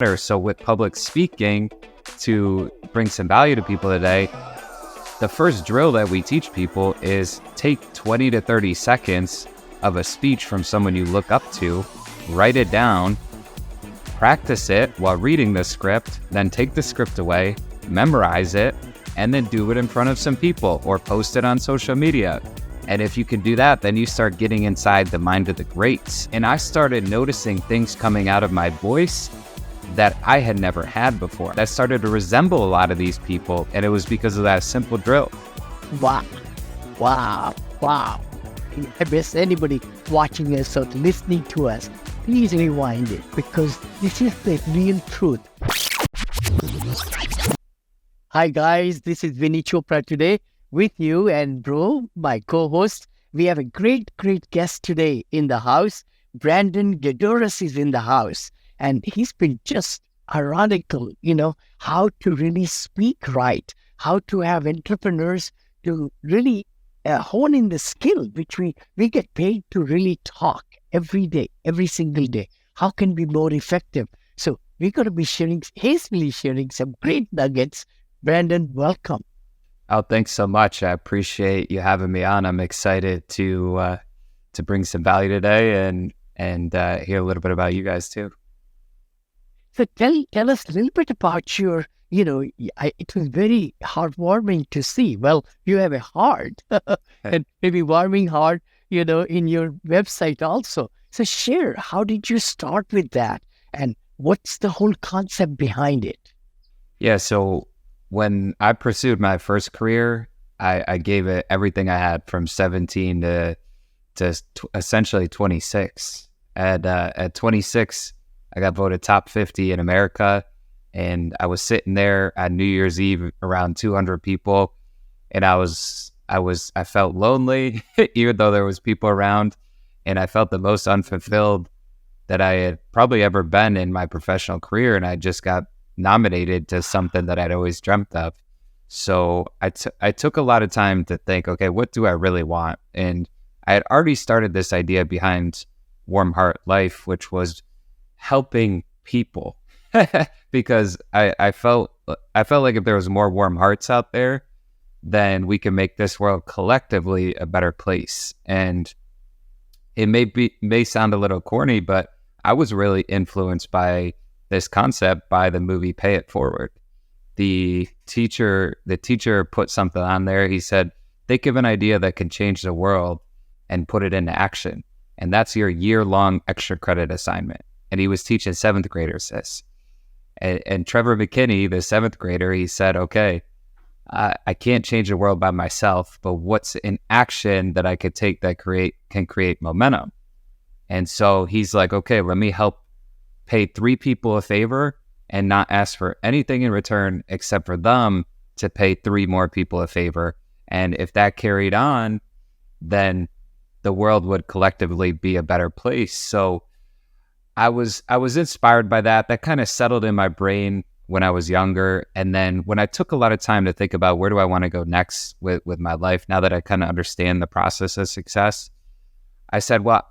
So with public speaking, to bring some value to people today, the first drill that we teach people is take 20 to 30 seconds of a speech from someone you look up to, write it down, practice it while reading the script, then take the script away, memorize it, and then do it in front of some people or post it on social media. And if you can do that, then you start getting inside the mind of the greats. And I started noticing things coming out of my voice that I had never had before. That started to resemble a lot of these people, and it was because of that simple drill. Wow. I guess anybody watching us or listening to us, please rewind it, because this is the real truth. Hi guys, this is Vinney Chopra today with you, and bro, my co-host. We have a great guest today in the house. Brandon Gaydorus is in the house. And he's been just ironical, how to really speak right, how to have entrepreneurs to really hone in the skill, which we get paid to really talk every day, every single day. How can we be more effective? So we're going to be hastily sharing some great nuggets. Brandon, welcome. Oh, thanks so much. I appreciate you having me on. I'm excited to bring some value today and hear a little bit about you guys too. So tell us a little bit about your, it was very heartwarming to see. Well, you have a heart and maybe warming heart, in your website also. So share, how did you start with that? And what's the whole concept behind it? Yeah, so when I pursued my first career, I gave it everything I had from 17 to essentially 26. At 26, I got voted top 50 in America, and I was sitting there on New Year's Eve around 200 people, and I felt lonely, even though there was people around, and I felt the most unfulfilled that I had probably ever been in my professional career, and I just got nominated to something that I'd always dreamt of. So I took a lot of time to think, okay, what do I really want? And I had already started this idea behind Warmart Life, which was helping people, because I felt like if there was more warm hearts out there, then we can make this world collectively a better place. And it may sound a little corny, but I was really influenced by this concept by the movie Pay It Forward. The teacher put something on there. He said, think of an idea that can change the world and put it into action. And that's your year-long extra credit assignment. And he was teaching 7th graders this. And Trevor McKinney, the 7th grader, he said, okay, I can't change the world by myself, but what's an action that I could take that can create momentum? And so he's like, okay, let me help pay 3 people a favor and not ask for anything in return except for them to pay 3 more people a favor. And if that carried on, then the world would collectively be a better place. So I was inspired by that. That kind of settled in my brain when I was younger. And then when I took a lot of time to think about where do I want to go next with my life, now that I kind of understand the process of success, I said, well,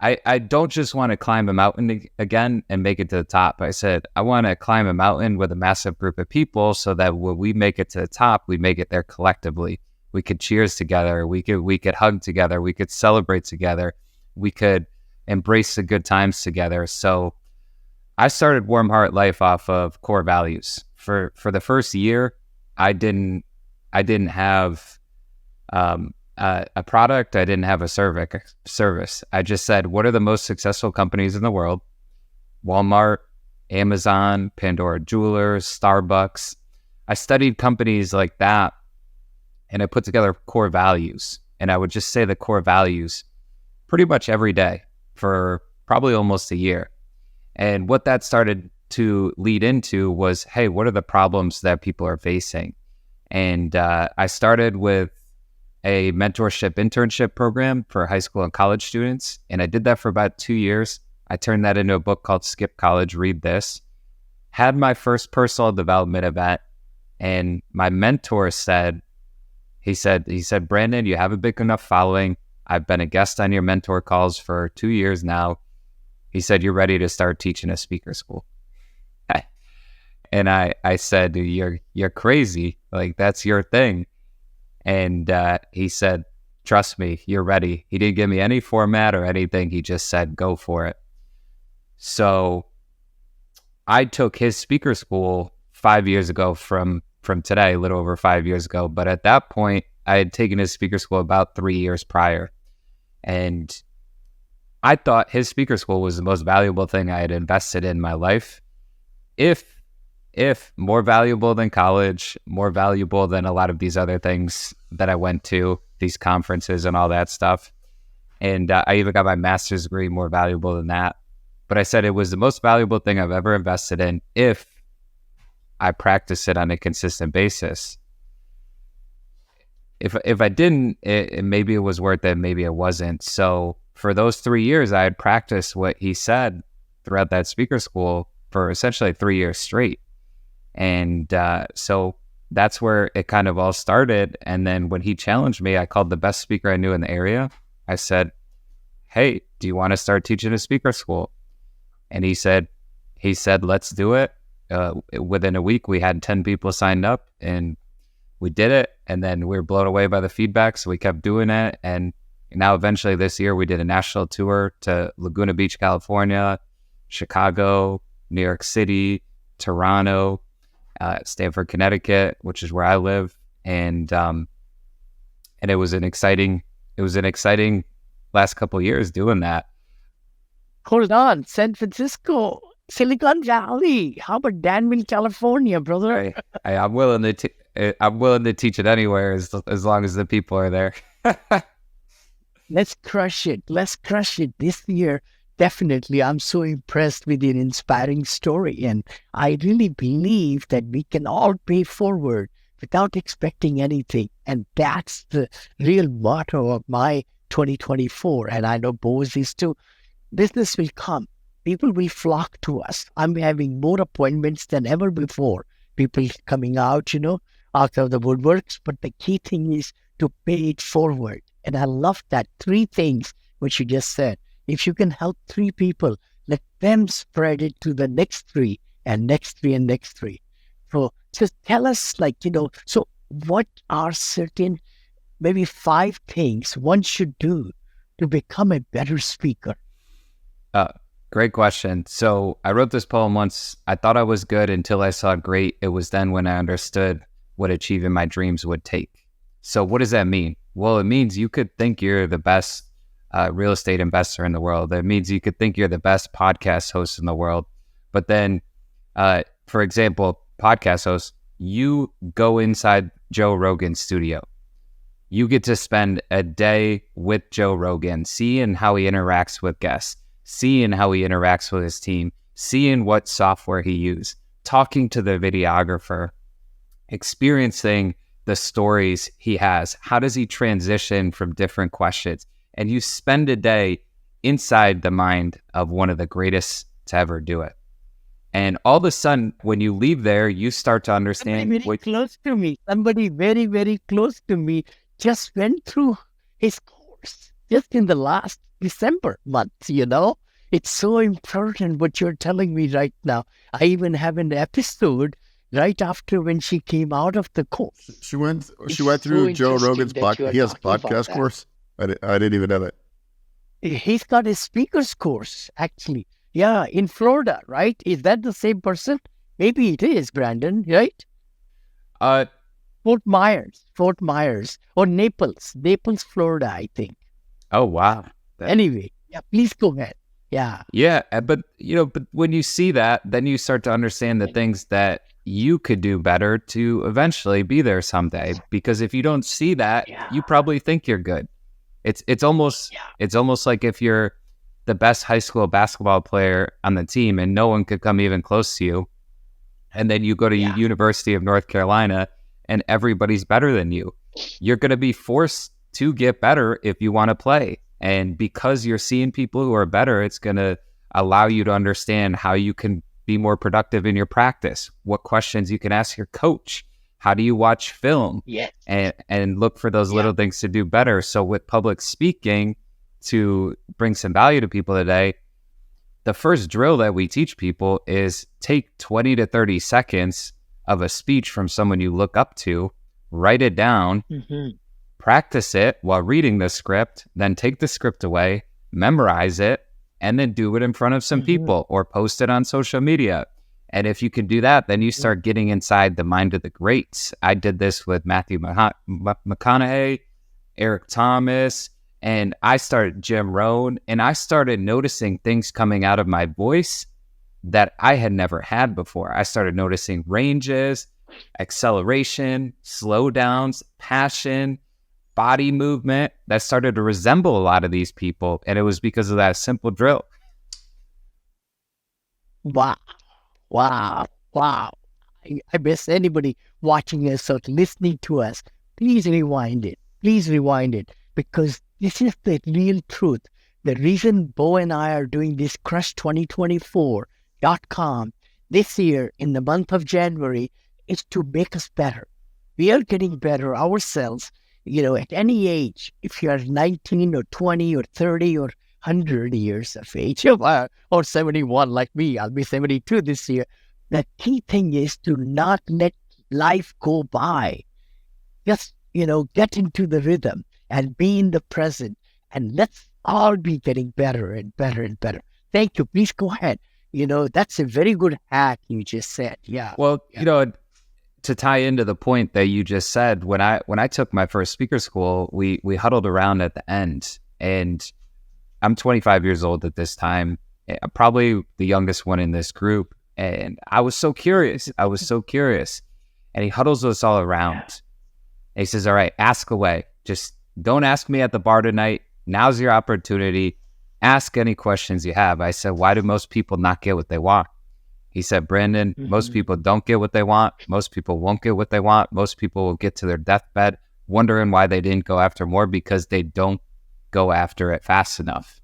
I don't just want to climb a mountain again and make it to the top. I said, I want to climb a mountain with a massive group of people so that when we make it to the top, we make it there collectively. We could cheers together. We could hug together. We could celebrate together. We could embrace the good times together. So I started Warmart Life off of core values. For the first year, I didn't have a product. I didn't have a service. I just said, what are the most successful companies in the world? Walmart, Amazon, Pandora Jewelers, Starbucks. I studied companies like that, and I put together core values. And I would just say the core values pretty much every day for probably almost a year. And what that started to lead into was, hey, what are the problems that people are facing? And I started with a mentorship internship program for high school and college students. And I did that for about 2 years. I turned that into a book called Skip College, Read This. Had my first personal development event. And my mentor said, he said, Brandon, you have a big enough following. I've been a guest on your mentor calls for 2 years now. He said, you're ready to start teaching a speaker school. And I said, you're crazy. Like, that's your thing. And he said, trust me, you're ready. He didn't give me any format or anything. He just said, go for it. So I took his speaker school 5 years ago from today, a little over 5 years ago. But at that point, I had taken his speaker school about 3 years prior. And I thought his speaker school was the most valuable thing I had invested in my life. If more valuable than college, more valuable than a lot of these other things that I went to, these conferences and all that stuff. And I even got my master's degree, more valuable than that. But I said it was the most valuable thing I've ever invested in if I practice it on a consistent basis. If I didn't, maybe it was worth it, maybe it wasn't. So for those 3 years, I had practiced what he said throughout that speaker school for essentially 3 years straight. And so that's where it kind of all started. And then when he challenged me, I called the best speaker I knew in the area. I said, hey, do you want to start teaching a speaker school? And he said, let's do it. Within a week, we had 10 people signed up and we did it. And then we were blown away by the feedback. So we kept doing it. And now eventually this year, we did a national tour to Laguna Beach, California, Chicago, New York City, Toronto, Stamford, Connecticut, which is where I live. And it was an exciting last couple of years doing that. Hold on, San Francisco, Silicon Valley. How about Danville, California, brother? I'm willing to teach it anywhere as long as the people are there. Let's crush it. Let's crush it this year. Definitely. I'm so impressed with your inspiring story. And I really believe that we can all pay forward without expecting anything. And that's the real motto of my 2024. And I know Bose is too. Business will come. People will flock to us. I'm having more appointments than ever before. People coming out, out of the woodworks. But the key thing is to pay it forward. And I love that 3 things which you just said. If you can help 3 people, let them spread it to the next 3 and next 3 and next 3. So just tell us, so what are certain, maybe 5 things one should do to become a better speaker? Great question. So I wrote this poem once. I thought I was good until I saw great. It was then when I understood what achieving my dreams would take. So what does that mean? Well, it means you could think you're the best real estate investor in the world. It means you could think you're the best podcast host in the world. But then, for example, podcast hosts, you go inside Joe Rogan's studio. You get to spend a day with Joe Rogan, seeing how he interacts with guests, seeing how he interacts with his team, seeing what software he uses, talking to the videographer, experiencing the stories he has. How does he transition from different questions? And you spend a day inside the mind of one of the greatest to ever do it. And all of a sudden, when you leave there, you start to understand. Somebody very, very close to me just went through his course just in the last December month, It's so important what you're telling me right now. I even have an episode right after when she came out of the course. She went through Joe Rogan's podcast. He has a podcast course. I didn't even know that. He's got a speaker's course, actually. Yeah, in Florida, right? Is that the same person? Maybe it is, Brandon, right? Fort Myers, or Naples, Florida, I think. Oh, wow. Anyway, yeah, please go ahead. Yeah. Yeah, but when you see that, then you start to understand the things that you could do better to eventually be there someday. Because if you don't see that, you probably think you're good. It's almost like if you're the best high school basketball player on the team and no one could come even close to you, and then you go to University of North Carolina and everybody's better than you. You're going to be forced to get better if you want to play. And because you're seeing people who are better, it's going to allow you to understand how you can be more productive in your practice, what questions you can ask your coach, how do you watch film, and look for those little things to do better. So with public speaking, to bring some value to people today, the first drill that we teach people is take 20 to 30 seconds of a speech from someone you look up to, write it down, practice it while reading the script, then take the script away, memorize it, and then do it in front of some people or post it on social media. And if you can do that, then you start getting inside the mind of the greats. I did this with Matthew McConaughey, Eric Thomas, and I started Jim Rohn, and I started noticing things coming out of my voice that I had never had before. I started noticing ranges, acceleration, slowdowns, passion, body movement that started to resemble a lot of these people. And it was because of that simple drill. Wow. I miss anybody watching us or listening to us. Please rewind it. Because this is the real truth. The reason Bo and I are doing this crush2024.com this year in the month of January is to make us better. We are getting better ourselves, at any age. If you are 19 or 20 or 30 or 100 years of age or 71 like me, I'll be 72 this year. The key thing is to not let life go by. Just, get into the rhythm and be in the present, and let's all be getting better and better and better. Thank you. Please go ahead. That's a very good hack you just said. Yeah. Well, to tie into the point that you just said, when I took my first speaker school, we huddled around at the end, and I'm 25 years old at this time, probably the youngest one in this group. And I was so curious. And he huddles us all around. And he says, all right, ask away. Just don't ask me at the bar tonight. Now's your opportunity. Ask any questions you have. I said, why do most people not get what they want? He said, Brandon, most people don't get what they want. Most people won't get what they want. Most people will get to their deathbed wondering why they didn't go after more, because they don't go after it fast enough.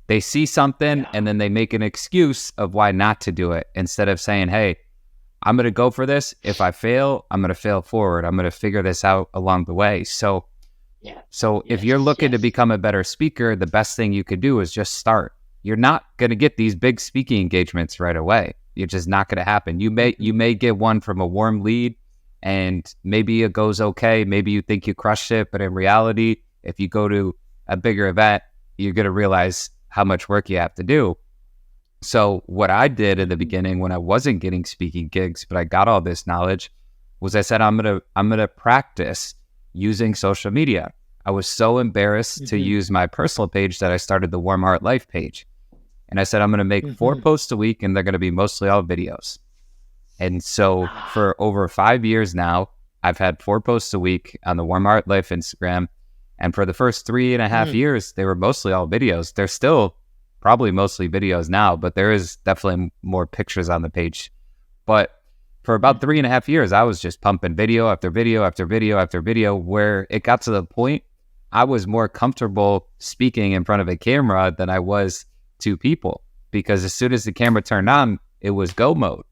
They see something and then they make an excuse of why not to do it, instead of saying, hey, I'm going to go for this. If I fail, I'm going to fail forward. I'm going to figure this out along the way. So if you're looking to become a better speaker, the best thing you could do is just start. You're not going to get these big speaking engagements right away. You're just not going to happen. You may get one from a warm lead, and maybe it goes okay. Maybe you think you crushed it, but in reality, if you go to a bigger event, you're going to realize how much work you have to do. So what I did in the beginning, when I wasn't getting speaking gigs, but I got all this knowledge, was I said, I'm gonna practice using social media. I was so embarrassed to use my personal page that I started the Warmart Life page. And I said, I'm going to make 4 posts a week, and they're going to be mostly all videos. And so for over 5 years now, I've had 4 posts a week on the Warmart Life Instagram. And for the first 3.5 years, they were mostly all videos. They're still probably mostly videos now, but there is definitely more pictures on the page. But for about 3.5 years, I was just pumping video after video after video after video, where it got to the point I was more comfortable speaking in front of a camera than I was to people, because as soon as the camera turned on, it was go mode.